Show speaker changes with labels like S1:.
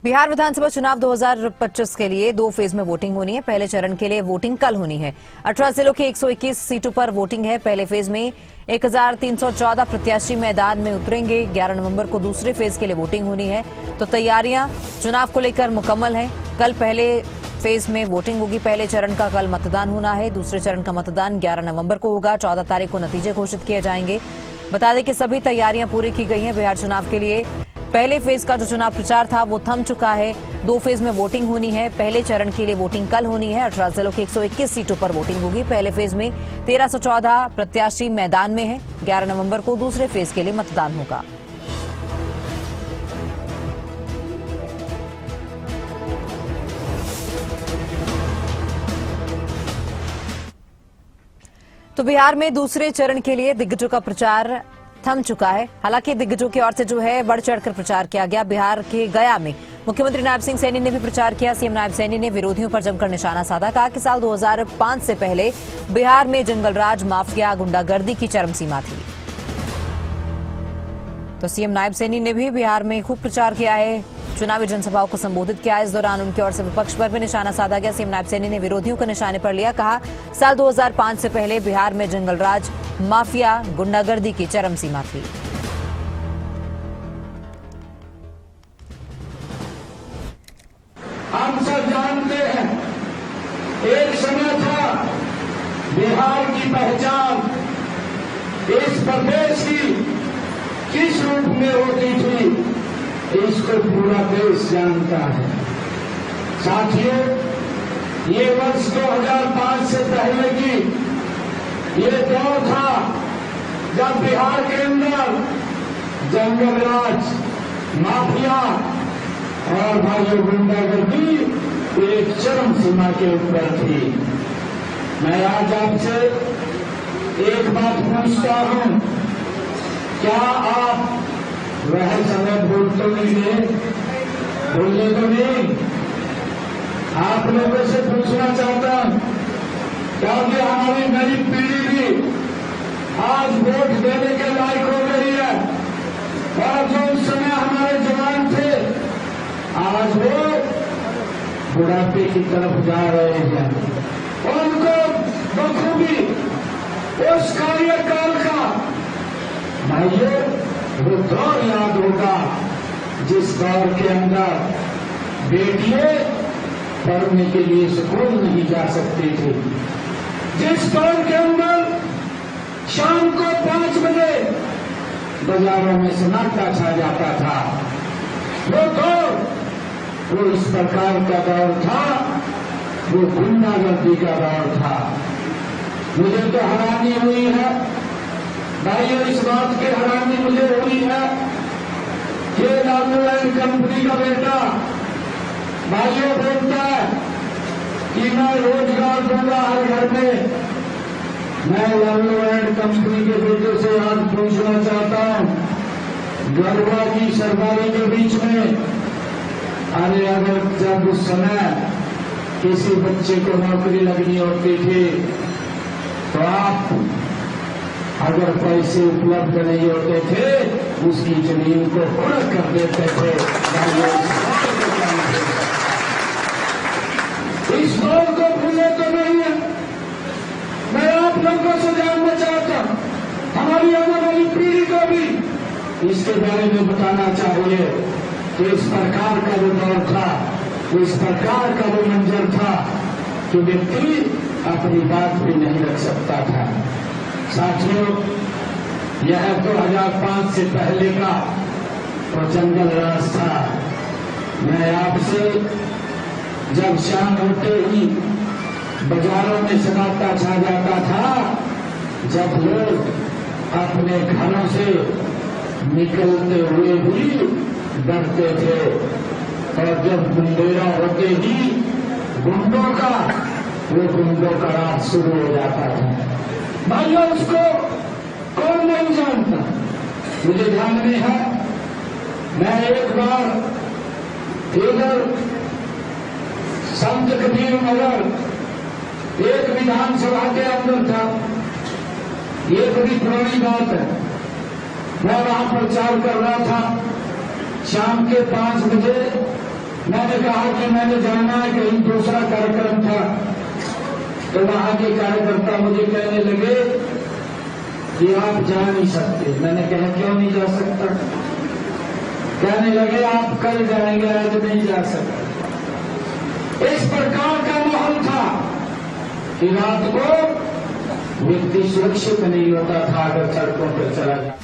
S1: बिहार विधानसभा चुनाव 2025 के लिए 2 फेज में वोटिंग होनी है। पहले चरण के लिए वोटिंग कल होनी है। 18 जिलों की 121 सीटों पर वोटिंग है। पहले फेज में 1314 प्रत्याशी मैदान में उतरेंगे। 11 नवंबर को दूसरे फेज के लिए वोटिंग होनी है। तो तैयारियां चुनाव को लेकर मुकम्मल हैं। कल पहले फेज में वोटिंग होगी। पहले चरण का कल मतदान होना है। दूसरे चरण का मतदान 11 नवंबर को होगा। 14 तारीख को नतीजे घोषित किए जाएंगे। बता दें कि सभी तैयारियां पूरी की गई हैं। बिहार चुनाव के लिए पहले फेज का जो चुनाव प्रचार था वो थम चुका है। 2 फेज में वोटिंग होनी है। पहले चरण के लिए वोटिंग कल होनी है। 18 जिलों की 121 सीटों पर वोटिंग होगी। पहले फेज में 1314 प्रत्याशी मैदान में हैं। 11 नवंबर को दूसरे फेज के लिए मतदान होगा। तो बिहार में दूसरे चरण के लिए दिग्गजों का प्रचार थम चुका है। हालांकि दिग्गजों की ओर से जो है बढ़ चढ़कर प्रचार किया गया। बिहार के गया में मुख्यमंत्री नायब सिंह सैनी ने भी प्रचार किया। सीएम नायब सैनी ने विरोधियों पर जमकर निशाना साधा। कहा कि साल 2005 से पहले बिहार में जंगलराज, माफिया, गुंडागर्दी की चरम सीमा थी। तो सीएम नायब सैनी ने भी बिहार में खूब प्रचार किया है। चुनावी जनसभाओं को संबोधित किया। इस दौरान उनकी ओर से विपक्ष पर भी निशाना साधा गया। सीएम नायब सैनी ने विरोधियों को निशाने पर लिया। कहा साल 2005 से पहले बिहार में जंगलराज, माफिया, गुंडागर्दी की चरम सीमा थी।
S2: हम सब जानते हैं, एक समय था बिहार की पहचान इस प्रदेश की किस रूप में होती थी, इसको पूरा देश जानता है। साथियों, ये वर्ष 2005 से पहले की ये दौर था जब बिहार के अंदर जंगलराज, माफिया और भाइयों गुंडागर्दी एक चरम सीमा के ऊपर थी। मैं आज आपसे एक बात पूछता हूं, क्या आप वह समय भूल तो नहीं गए? भूलने तो नहीं। आप लोगों से पूछना चाहता हूं, क्योंकि हमारी नई पीढ़ी भी आज वोट देने के लायक हो गई है। और जो उस समय हमारे जवान थे, आज वो बुढ़ापे की तरफ जा रहे हैं। और उनको बखूबी उस कार्यकाल का भाइयों वो दौर याद होगा जिस दौर के अंदर बेटियां पढ़ने के लिए स्कूल नहीं जा सकती थी, जिस दौर के अंदर शाम को 5 बजे बाजारों में सन्नाटा छा जाता था। वो दौर, वो इस प्रकार का दौर था, वो गुंडागर्दी का दौर था। मुझे तो हैरानी हुई है भाइयों, इस बात की हैरानी मुझे हुई है कि लालू एंड कंपनी का बेटा भाइयों बोलता है कि मैं रोजगार दूंगा हर घर में। मैं लालू एंड कंपनी के बेटे से आज पूछना चाहता हूं, गरबा की सरदारी के बीच में, अरे अगर जब उस समय किसी बच्चे को नौकरी लगनी होती थी तो आप अगर पैसे उपलब्ध नहीं होते थे उसकी जमीन को फर्क कर देते थे। इस दौर को भूले तो नहीं है। मैं आप लोगों से जानना चाहता हूं, हमारी आने वाली पीढ़ी को भी इसके बारे में बताना चाहिए कि इस प्रकार का जो दौर था, इस प्रकार का वो मंजर था कि व्यक्ति अपनी बात भी नहीं रख सकता था। साथियों, यह 2005 से पहले का वो जंगल राज था। मैं आपसे, जब शाम होते ही बाजारों में सन्नाटा छा जाता था, जब लोग अपने घरों से निकलते हुए भी डरते थे, और जब बुंदेरा होते ही गुंडों का राज शुरू हो जाता था। भाइयों, उसको कौन नहीं जानता? मुझे ध्यान में है, मैं एक बार इधर संत कबीर नगर एक विधानसभा के अंदर था। ये बड़ी पुरानी बात है। मैं वहां प्रचार कर रहा था। शाम के 5 बजे मैंने कहा कि मैंने जाना है, कहीं दूसरा कार्यक्रम था, तो वहां के कार्यकर्ता मुझे कहने लगे कि आप जा नहीं सकते। मैंने कहा क्यों नहीं जा सकता? कहने लगे आप कल जाएंगे, आज नहीं जा सकते। इस प्रकार का माहौल था कि रात को व्यक्ति सुरक्षित नहीं होता था अगर सड़कों पर चला जाए।